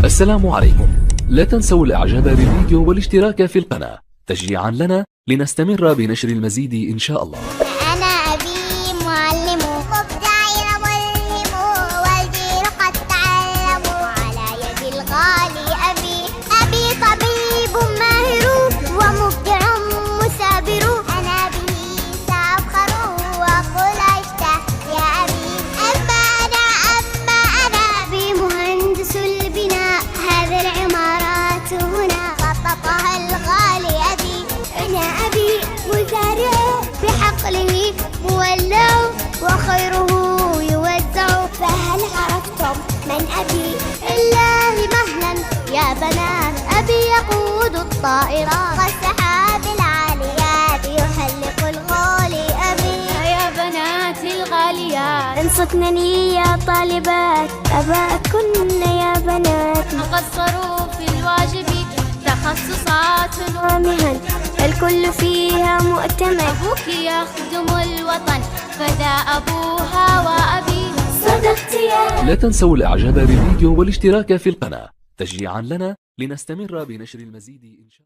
السلام عليكم. لا تنسوا الاعجاب بالفيديو والاشتراك في القناة تشجيعا لنا لنستمر بنشر المزيد ان شاء الله. أنا أبي معلم مبدع ملهم والجيل قد تعلموا على يد الغالي أبي طبيب ماهر ومبدع مثابر أنا به سأفخر وأقول عشت يا أبي. أما أنا أبي مهندس البناء هذه العمارات هنا خططها الغالي أبي. أنا أبي مزارع بعقله مولع وخيره يوزع. فهل عرفتم من أبي؟ الله مهلا يا بنات أبي يقود الطائرات والسحاب العاليات يحلق الغالي أبي. يا بنات الغاليات انصتنني يا طالبات أباءكن يا بنات قصروا في الواجب تخصصات ومهن الكل فيها مؤتمن. أبوك يخدم الوطن فذا أبوها وأبي. صدقت يا لا تنسوا الاعجاب بالفيديو والاشتراك في القناة تشجيعا لنا لنستمر بنشر المزيد ان شاء الله.